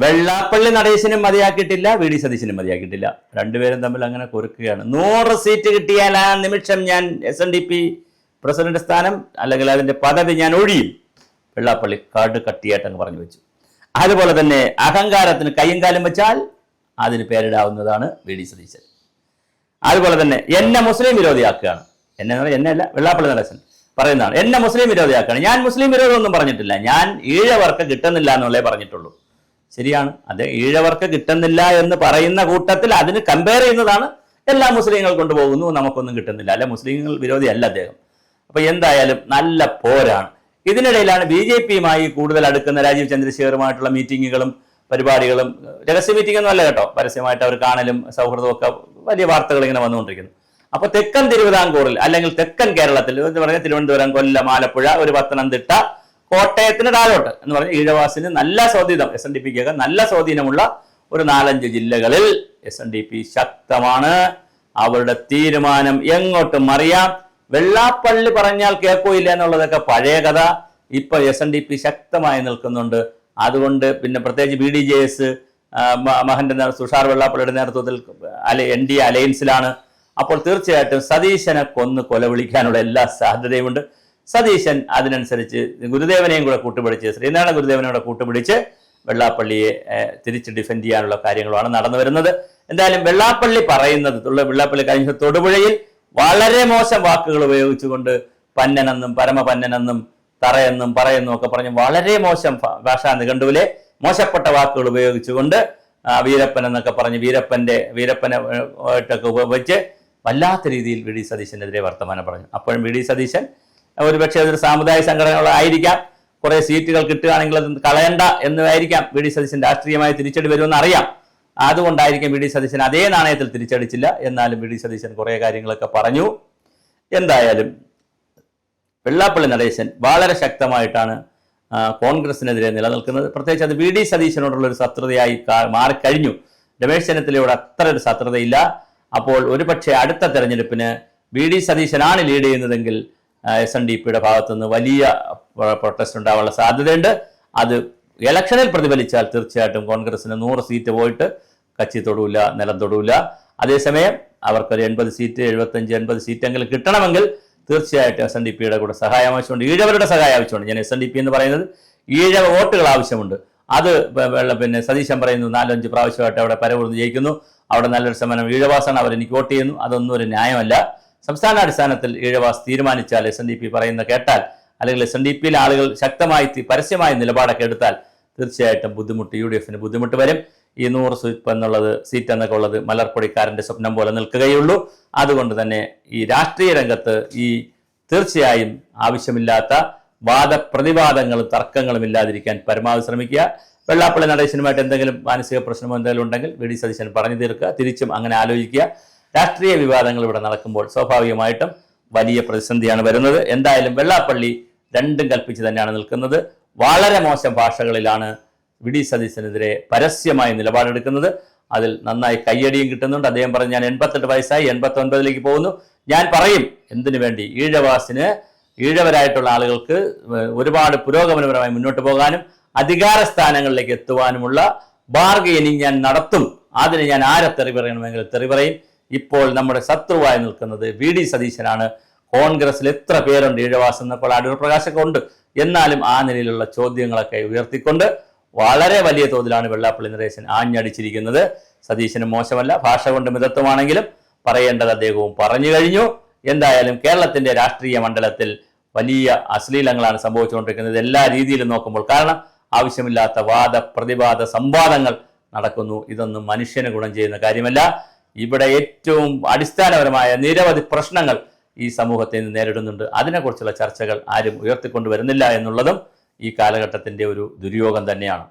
Vellappally നടേശനും മതിയാക്കിയിട്ടില്ല, V D സതീശനും മതിയാക്കിയിട്ടില്ല. രണ്ടുപേരും തമ്മിൽ അങ്ങനെ കുറുക്കുകയാണ്. 100 സീറ്റ് കിട്ടിയാൽ ആ നിമിഷം ഞാൻ SNDP പ്രസിഡന്റ് സ്ഥാനം അല്ലെങ്കിൽ അതിന്റെ പദവി ഞാൻ ഒഴിയും. വെള്ളാപ്പള്ളി കാർഡ് കട്ടിയായിട്ടങ്ങ് പറഞ്ഞു വെച്ചു. അതുപോലെ തന്നെ അഹങ്കാരത്തിന് കയ്യും കാലും വെച്ചാൽ അതിന് പേരിടാവുന്നതാണ് വി ഡി സതീശൻ. അതുപോലെ തന്നെ എന്നെ മുസ്ലിം വിരോധിയാക്കുകയാണ്. എന്നെയല്ല, വെള്ളാപ്പള്ളി നടേശൻ പറയുന്നതാണ്. എന്നെ മുസ്ലിം വിരോധിയാക്കുകയാണ്. ഞാൻ മുസ്ലിം വിരോധമൊന്നും പറഞ്ഞിട്ടില്ല. ഞാൻ ഈഴവർക്ക് കിട്ടുന്നില്ല എന്നുള്ളേ പറഞ്ഞിട്ടുള്ളൂ. ശരിയാണ്, അത് ഈഴവർക്ക് കിട്ടുന്നില്ല എന്ന് പറയുന്ന കൂട്ടത്തിൽ അതിന് കമ്പയർ ചെയ്യുന്നതാണ് എല്ലാ മുസ്ലിങ്ങൾ കൊണ്ടുപോകുന്നു, നമുക്കൊന്നും കിട്ടുന്നില്ല. അല്ലെ, മുസ്ലിങ്ങൾ വിരോധിയല്ല അദ്ദേഹം. അപ്പൊ എന്തായാലും നല്ല പോരാണ്. ഇതിനിടയിലാണ് BJPയുമായി കൂടുതൽ അടുക്കുന്ന രാജീവ് ചന്ദ്രശേഖറുമായിട്ടുള്ള മീറ്റിങ്ങുകളും പരിപാടികളും. രഹസ്യ മീറ്റിംഗ് ഒന്നും അല്ല കേട്ടോ, പരസ്യമായിട്ട് അവർ കാണലും സൗഹൃദവും ഒക്കെ വലിയ വാർത്തകൾ ഇങ്ങനെ വന്നുകൊണ്ടിരിക്കുന്നു. അപ്പൊ തെക്കൻ തിരുവിതാംകൂറിൽ അല്ലെങ്കിൽ തെക്കൻ കേരളത്തിൽ എന്ന് പറഞ്ഞാൽ തിരുവനന്തപുരം, കൊല്ലം, ആലപ്പുഴ, ഒരു പത്തനംതിട്ട, കോട്ടയത്തിന് താഴോട്ട് എന്ന് പറഞ്ഞാൽ ഈഴവാസിന് നല്ല സ്വാധീനം, SNDPക്കൊക്കെ നല്ല സ്വാധീനമുള്ള ഒരു 4-5 ജില്ലകളിൽ SNDP ശക്തമാണ്. അവരുടെ തീരുമാനം എങ്ങോട്ടും അറിയാം. വെള്ളാപ്പള്ളി പറഞ്ഞാൽ കേൾക്കൂയില്ല എന്നുള്ളതൊക്കെ പഴയ കഥ. ഇപ്പൊ SNDP ശക്തമായി നിൽക്കുന്നുണ്ട്. അതുകൊണ്ട് പിന്നെ പ്രത്യേകിച്ച് BDJS മഹന്റെ തുഷാർ വെള്ളാപ്പള്ളിയുടെ നേതൃത്വത്തിൽ NDA അലയൻസിലാണ്. അപ്പോൾ തീർച്ചയായിട്ടും സതീശനെ കൊല വിളിക്കാനുള്ള എല്ലാ സാധ്യതയുമുണ്ട്. സതീശൻ അതിനനുസരിച്ച് ഗുരുദേവനെയും കൂടെ കൂട്ടുപിടിച്ച്, ശ്രീനാരായണ ഗുരുദേവനെയും കൂടെ കൂട്ടുപിടിച്ച് വെള്ളാപ്പള്ളിയെ തിരിച്ച് ഡിഫെൻഡ് ചെയ്യാനുള്ള കാര്യങ്ങളാണ് നടന്നു വരുന്നത്. എന്തായാലും വെള്ളാപ്പള്ളി കഴിഞ്ഞ തൊടുപുഴയിൽ വളരെ മോശം വാക്കുകൾ ഉപയോഗിച്ചുകൊണ്ട് പന്നനെന്നും പരമപന്നനെന്നും തറയെന്നും പറയുന്നു ഒക്കെ പറഞ്ഞ് വളരെ മോശം ഭാഷാ നിഘണ്ടുവിലെ മോശപ്പെട്ട വാക്കുകൾ ഉപയോഗിച്ചുകൊണ്ട് വീരപ്പൻ എന്നൊക്കെ പറഞ്ഞ് വീരപ്പനെ വെച്ച് വല്ലാത്ത രീതിയിൽ വി ഡി സതീശനെതിരെ വർത്തമാനം പറഞ്ഞു. അപ്പോഴും വി ഡി സതീശൻ ഒരുപക്ഷെ അതൊരു സാമുദായിക സംഘടനകളായിരിക്കാം, കുറെ സീറ്റുകൾ കിട്ടുകയാണെങ്കിൽ അത് കളയണ്ട എന്നായിരിക്കാം വി ഡി സതീശൻ രാഷ്ട്രീയമായി തിരിച്ചടി വരുമെന്ന് അറിയാം. അതുകൊണ്ടായിരിക്കും വി ഡി സതീശൻ അതേ നാണയത്തിൽ തിരിച്ചടിച്ചില്ല. എന്നാലും വി ഡി സതീശൻ കുറെ കാര്യങ്ങളൊക്കെ പറഞ്ഞു. എന്തായാലും വെള്ളാപ്പള്ളി നടേശൻ വളരെ ശക്തമായിട്ടാണ് കോൺഗ്രസിനെതിരെ നിലനിൽക്കുന്നത്. പ്രത്യേകിച്ച് അത് വി ഡി സതീശനോടുള്ള ഒരു ശത്രുതയായി മാറിക്കഴിഞ്ഞു. രമേശ് ചെന്നിത്തലയോട് അത്ര ഒരു ശത്രുതയില്ല. അപ്പോൾ ഒരുപക്ഷെ അടുത്ത തെരഞ്ഞെടുപ്പിന് വി ഡി സതീശനാണ് ലീഡ് ചെയ്യുന്നതെങ്കിൽ SNDPയുടെ ഭാഗത്തുനിന്ന് വലിയ പ്രൊട്ടസ്റ്റ് ഉണ്ടാവാനുള്ള സാധ്യതയുണ്ട്. അത് ഇലക്ഷനിൽ പ്രതിഫലിച്ചാൽ തീർച്ചയായിട്ടും കോൺഗ്രസിന് 100 സീറ്റ് പോയിട്ട് കച്ചി തൊടൂല, നിലം തൊടൂല. അതേസമയം അവർക്കൊരു 80 സീറ്റ്, 75-80 സീറ്റെങ്കിലും കിട്ടണമെങ്കിൽ തീർച്ചയായിട്ടും SNDPയുടെ കൂടെ സഹായം ആവശ്യമുണ്ട്, ഈഴവരുടെ സഹായം ആവശ്യമുണ്ട്. ഞാൻ SNDP എന്ന് പറയുന്നത് ഈഴവ വോട്ടുകൾ ആവശ്യമുണ്ട്. അത് പിന്നെ സതീശൻ പറയുന്നു 4-5 പ്രാവശ്യമായിട്ട് അവിടെ പരവൂർന്ന് ജയിക്കുന്നു, അവിടെ നല്ലൊരു ശതമാനം ഈഴവാസാണ്, അവരെനിക്ക് വോട്ട് ചെയ്യുന്നു. അതൊന്നും ഒരു ന്യായമല്ല. സംസ്ഥാനാടിസ്ഥാനത്തിൽ ഈഴവാസ് തീരുമാനിച്ചാൽ SNDP പറയുന്ന കേട്ടാൽ, അല്ലെങ്കിൽ SNDPയിലെ ആളുകൾ ശക്തമായി പരസ്യമായ നിലപാടൊക്കെ എടുത്താൽ തീർച്ചയായിട്ടും ബുദ്ധിമുട്ട് UDFന് ബുദ്ധിമുട്ട് വരും. ഈ 100 സീറ്റ് എന്നൊക്കെ ഉള്ളത് മലർപ്പൊടിക്കാരൻ്റെ സ്വപ്നം പോലെ നിൽക്കുകയുള്ളൂ. അതുകൊണ്ട് തന്നെ ഈ രാഷ്ട്രീയ രംഗത്ത് തീർച്ചയായും ആവശ്യമില്ലാത്ത വാദപ്രതിവാദങ്ങളും തർക്കങ്ങളും ഇല്ലാതിരിക്കാൻ പരമാവധി ശ്രമിക്കുക. വെള്ളാപ്പള്ളി നടേശനുമായിട്ട് എന്തെങ്കിലും മാനസിക പ്രശ്നമോ എന്തെങ്കിലും ഉണ്ടെങ്കിൽ വി ഡി സതീശൻ പറഞ്ഞു തീർക്കുക. തിരിച്ചും അങ്ങനെ ആലോചിക്കുക. രാഷ്ട്രീയ വിവാദങ്ങൾ ഇവിടെ നടക്കുമ്പോൾ സ്വാഭാവികമായിട്ടും വലിയ പ്രതിസന്ധിയാണ് വരുന്നത്. എന്തായാലും വെള്ളാപ്പള്ളി രണ്ടും കൽപ്പിച്ച് തന്നെയാണ് നിൽക്കുന്നത്. വളരെ മോശം ഭാഷകളിലാണ് വി ഡി സതീശനെതിരെ പരസ്യമായി നിലപാടെടുക്കുന്നത്. അതിൽ നന്നായി കയ്യടിയും കിട്ടുന്നുണ്ട്. അദ്ദേഹം പറഞ്ഞു, ഞാൻ 88 വയസ്സായി 89ലേക്ക് പോകുന്നു. ഞാൻ പറയും എന്തിനു വേണ്ടി ഈഴവരായിട്ടുള്ള ആളുകൾക്ക് ഒരുപാട് പുരോഗമനപരമായി മുന്നോട്ട് പോകാനും അധികാര സ്ഥാനങ്ങളിലേക്ക് എത്തുവാനുമുള്ള ബാർഗെയിനിങ് ഞാൻ നടത്തും. അതിന് ഞാൻ ആരെ തെറി പറയണമെങ്കിൽ തെറി പറയും. ഇപ്പോൾ നമ്മുടെ ശത്രുവായി നിൽക്കുന്നത് വി ഡി സതീശനാണ്. കോൺഗ്രസിൽ എത്ര പേരുണ്ട് ഈഴവാസ് എന്നപ്പോൾ അടൂർ പ്രകാശൊക്കെ ഉണ്ട്. എന്നാലും ആ നിലയിലുള്ള ചോദ്യങ്ങളൊക്കെ ഉയർത്തിക്കൊണ്ട് വളരെ വലിയ തോതിലാണ് വെള്ളാപ്പള്ളി നടേശൻ ആഞ്ഞടിച്ചിരിക്കുന്നത്. സതീശന് മോശമല്ല, ഭാഷ കൊണ്ട് മിതത്വമാണെങ്കിലും പറയേണ്ടത് അദ്ദേഹവും പറഞ്ഞു കഴിഞ്ഞു. എന്തായാലും കേരളത്തിന്റെ രാഷ്ട്രീയ മണ്ഡലത്തിൽ വലിയ അശ്ലീലങ്ങളാണ് സംഭവിച്ചുകൊണ്ടിരിക്കുന്നത് എല്ലാ രീതിയിലും നോക്കുമ്പോൾ. കാരണം ആവശ്യമില്ലാത്ത പ്രതിവാദ സംവാദങ്ങൾ നടക്കുന്നു. ഇതൊന്നും മനുഷ്യന് ഗുണം ചെയ്യുന്ന കാര്യമല്ല. ഇവിടെ ഏറ്റവും അടിസ്ഥാനപരമായ നിരവധി പ്രശ്നങ്ങൾ ഈ സമൂഹത്തെ നേരിടുന്നുണ്ട്. അതിനെക്കുറിച്ചുള്ള ചർച്ചകൾ ആരും ഉയർത്തിക്കൊണ്ടുവരുന്നില്ല എന്നുള്ളതും ഈ കാലഘട്ടത്തിന്റെ ഒരു ദുര്യോഗം തന്നെയാണ്.